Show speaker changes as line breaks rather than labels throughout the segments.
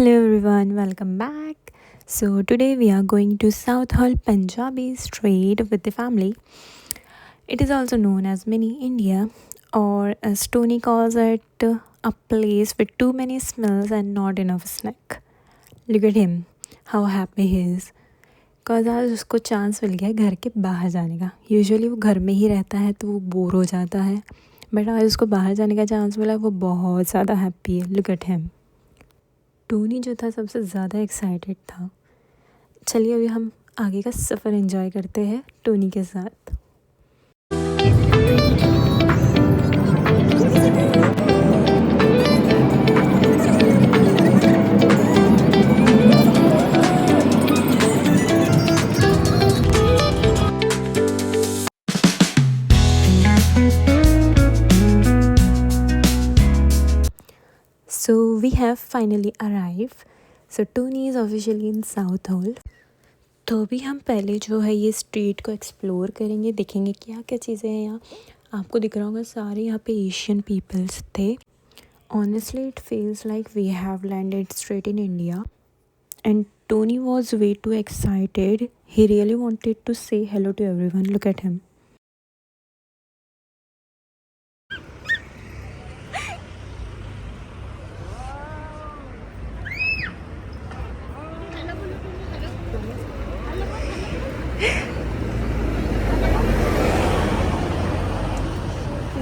Hello everyone, welcome back. So today we are going to South Hall Punjabi Street with the family. It is also known as Mini India, or as Tony calls it, a place with too many smells and not enough snack. Look at him, how happy he is. Because आज उसको chance मिल गया घर के बाहर जाने का. Usually वो घर में ही रहता है तो वो बोर हो जाता है, बट आज उसको बाहर जाने का चांस मिला. वो बहुत ज़्यादा हैप्पी है. Look at him. टोनी जो था सबसे ज़्यादा एक्साइटेड था. चलिए अभी हम आगे का सफ़र एंजॉय करते हैं टोनी के साथ. So we have finally arrived. So Tony is officially in South Hall. तो अभी हम पहले जो है ये स्ट्रीट को एक्सप्लोर करेंगे, देखेंगे क्या क्या चीज़ें हैं यहाँ. आपको दिख रहा होगा सारे यहाँ पे एशियन पीपल्स थे. Honestly it feels like we have landed straight in India. And Tony was way too excited. He really wanted to say hello to everyone. Look at him.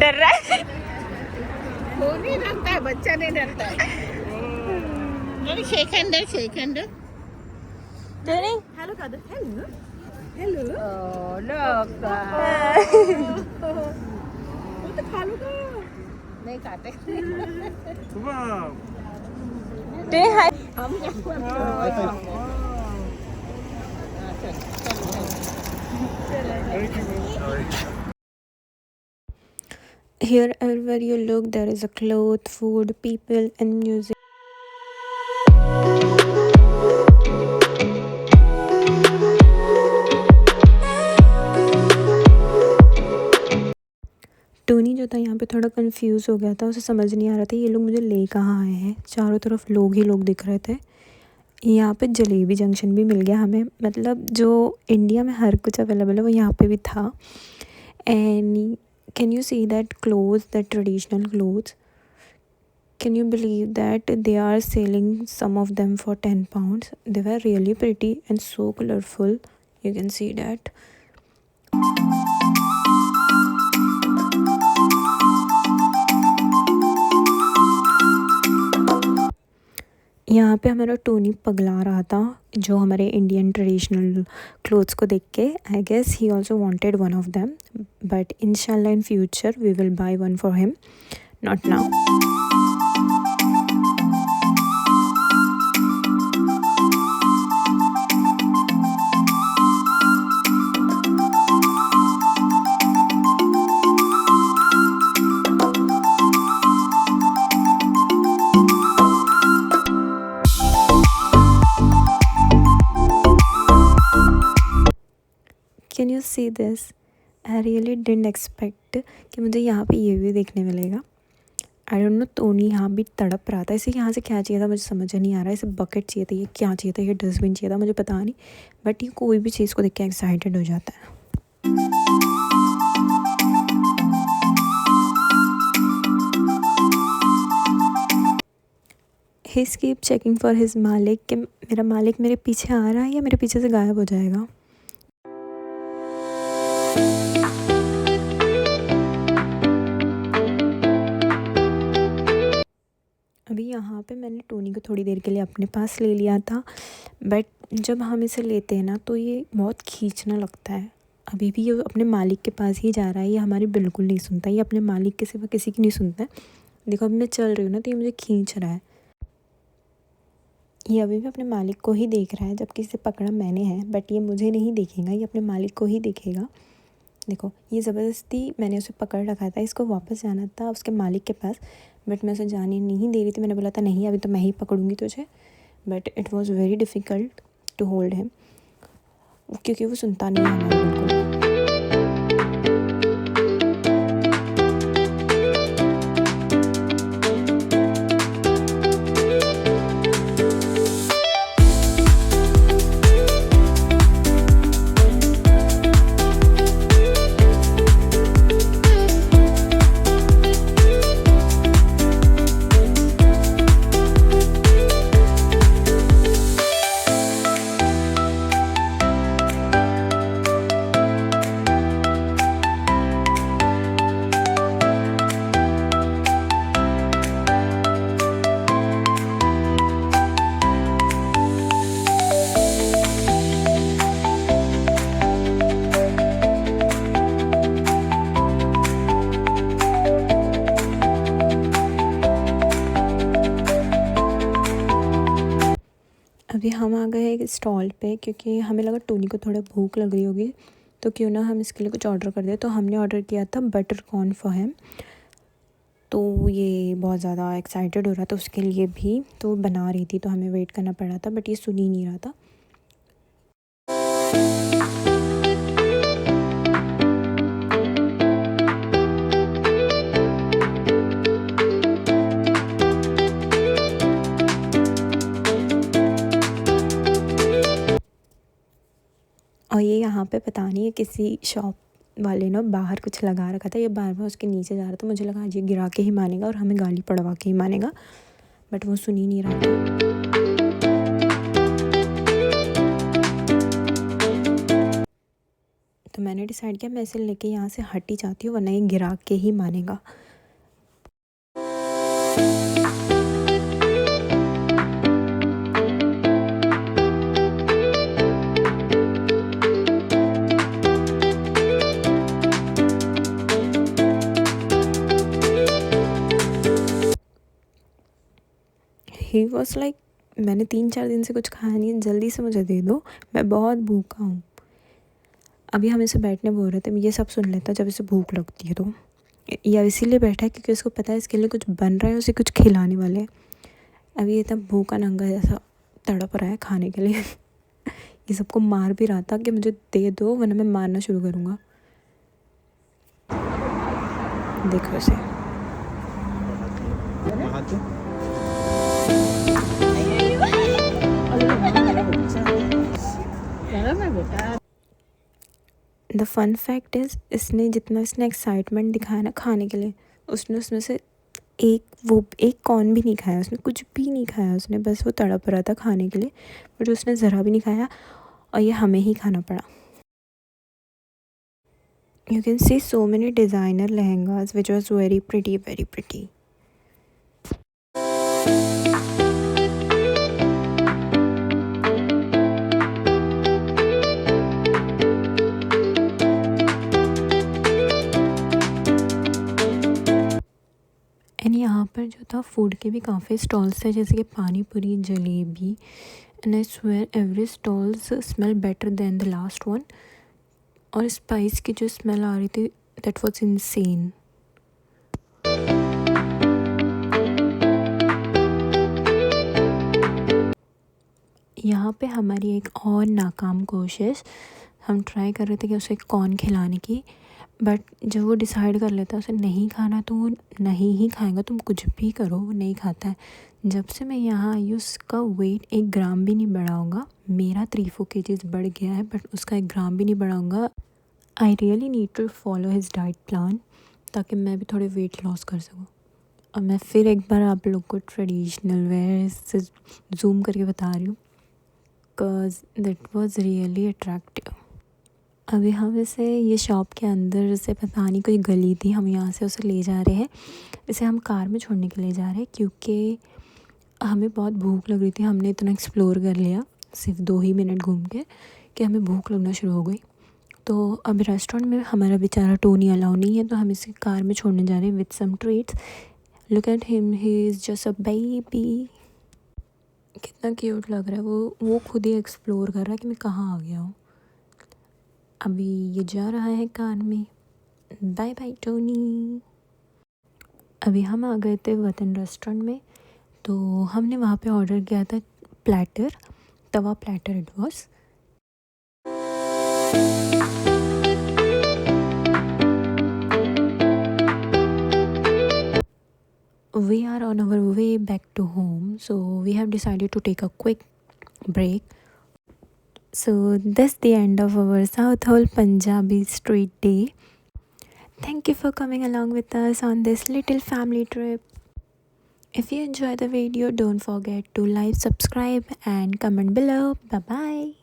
डर रहा है.
वो नहीं डरता है, बच्चा नहीं डरता है. शेक हैंड
टोनी
हेलो कर दो. हेलो लोग वो तो खा लो तो नहीं खाते.
डे हाय.
हम
Here, wherever you look, there is a cloth, food, people, and music. Tony जो था यहाँ पे थोड़ा कंफ्यूज हो गया था. उसे समझ नहीं आ रहा था ये लोग मुझे ले कहाँ आए हैं. चारों तरफ लोग ही लोग दिख रहे थे. यहाँ पे जलेबी जंक्शन भी मिल गया हमें. मतलब जो इंडिया में हर कुछ अवेलेबल है वो यहाँ पे भी था. And can you see that clothes, that traditional clothes? Can you believe that they are selling some of them for 10 pounds? They were really pretty and so colorful. You can see that. यहाँ पे हमारा Tony पगला रहा था जो हमारे Indian traditional clothes को देख के. I guess he also wanted one of them, but इंशाल्लाह in future we will buy one for him, not now. Can you see this? I really didn't expect कि मुझे यहाँ पे ये भी देखने मिलेगा. I don't know. टोनी यहाँ भी तड़प रहा था. इसे यहाँ से क्या चाहिए था मुझे समझ नहीं आ रहा है. इसे बकेट चाहिए था, ये क्या चाहिए था, ये डस्टबिन चाहिए था, मुझे पता नहीं. बट ये कोई भी चीज़ को देख के एक्साइटेड हो जाता है. ही कीप चेकिंग फॉर हिज मालिक कि मेरा मालिक मेरे पीछे आ रहा है या मेरे पीछे से गायब हो जाएगा. अभी यहाँ पे मैंने टोनी को थोड़ी देर के लिए अपने पास ले लिया था. बट जब हम इसे लेते हैं ना तो ये बहुत खींचना लगता है. अभी भी ये अपने मालिक के पास ही जा रहा है. ये हमारी बिल्कुल नहीं सुनता. ये अपने मालिक के सिवा किसी की नहीं सुनता है. देखो अभी मैं चल रही हूँ ना तो ये मुझे खींच रहा है. ये अभी भी अपने मालिक को ही देख रहा है, जबकि इसे पकड़ा मैंने है. बट ये मुझे नहीं देखेगा, ये अपने मालिक को ही देखेगा. देखो ये ज़बरदस्ती मैंने उसे पकड़ रखा था. इसको वापस जाना था उसके मालिक के पास, बट मैं उसे जाने नहीं दे रही थी. मैंने बोला था नहीं अभी तो मैं ही पकड़ूंगी तुझे. But it was very difficult to hold him, क्योंकि वो सुनता नहीं है हमारा बिल्कुल. अभी हम आ गए एक स्टॉल पे क्योंकि हमें लगा टोनी को थोड़ा भूख लग रही होगी, तो क्यों ना हम इसके लिए कुछ ऑर्डर कर दे। तो हमने ऑर्डर किया था बटर कॉर्न फॉर हिम। तो ये बहुत ज़्यादा एक्साइटेड हो रहा था उसके लिए भी, तो बना रही थी, तो हमें वेट करना पड़ रहा था, बट ये सुन ही नहीं रहा था। और ये यहाँ पे पता नहीं है किसी शॉप वाले ने बाहर कुछ लगा रखा था, ये बार बार उसके नीचे जा रहा था। मुझे लगा आज ये गिरा के ही मानेगा और हमें गाली पड़वा के ही मानेगा, बट वो सुन ही नहीं रहा था। तो मैंने डिसाइड किया मैं इसे लेके यहाँ से हट ही जाती हूँ, वरना ये गिरा के ही मानेगा। ही वॉज लाइक मैंने 3-4 दिन से कुछ खाया नहीं है, जल्दी से मुझे दे दो, मैं बहुत भूखा हूँ। अभी हम इसे बैठने बोल रहे थे, ये सब सुन लेता जब इसे भूख लगती है तो, या इसीलिए बैठा है क्योंकि उसको पता है इसके लिए कुछ बन रहा है, उसे कुछ खिलाने वाले हैं। अभी ये तब भूखा नंगा जैसा तड़प रहा है खाने के लिए। ये सबको मार भी रहा था कि मुझे दे दो वरना मैं मारना शुरू करूँगा। देखो इसे। द फन फैक्ट इज़ इसने एक्साइटमेंट दिखाया ना खाने के लिए, उसने उसमें से एक कॉर्न भी नहीं खाया, उसने कुछ भी नहीं खाया, उसने बस वो तड़प रहा था खाने के लिए, बट उसने ज़रा भी नहीं खाया और ये हमें ही खाना पड़ा। You can see so many designer lehengas which was very pretty. And यहाँ पर जो था फूड के भी काफ़ी स्टॉल्स थे, जैसे कि पानी पूरी, jalebi, and I swear every stalls smell better than the last one. और स्पाइस की जो स्मेल आ रही थी दैट वाज इनसेन। यहाँ पे हमारी एक और नाकाम कोशिश, हम ट्राई कर रहे थे कि उसे कॉर्न खिलाने की, बट जब वो डिसाइड कर लेता है उसे नहीं खाना तो वो नहीं ही खाएगा, तुम कुछ भी करो वो नहीं खाता है। जब से मैं यहाँ आई उसका वेट 1 ग्राम भी नहीं बढ़ा होगा, मेरा 3-4 kgs बढ़ गया है बट उसका 1 ग्राम भी नहीं बढ़ा होगा। I really need to follow his diet plan ताकि मैं भी थोड़े वेट लॉस कर सकूँ। और मैं फिर एक बार आप लोग को ट्रेडिशनल वेयर से जूम करके बता रही हूँ, because that was really attractive. अभी हम इसे ये शॉप के अंदर से पता नहीं कोई गली थी, हम यहाँ से उसे ले जा रहे हैं, इसे हम कार में छोड़ने के लिए जा रहे हैं क्योंकि हमें बहुत भूख लग रही थी। हमने इतना एक्सप्लोर कर लिया सिर्फ 2 ही मिनट घूम के कि हमें भूख लगना शुरू हो गई। तो अब रेस्टोरेंट में हमारा बेचारा टोनी अलाउ नहीं है, तो हम इसे कार में छोड़ने जा रहे हैं with some treats. Look at him, he is just a baby. कितना क्यूट लग रहा है, वो खुद ही एक्सप्लोर कर रहा है कि मैं कहाँ आ गया हूँ। अभी ये जा रहा है कार में। Bye bye Tony. अभी हम आ गए थे वतन रेस्टोरेंट में, तो हमने वहाँ पे ऑर्डर किया था platter, Tawa platter it was. We are on our way back to home, so we have decided to take a quick break. So that's the end of our South Hall Punjabi street day. Thank you for coming along with us on this little family trip. If you enjoyed the video, don't forget to like, subscribe and comment below. Bye bye.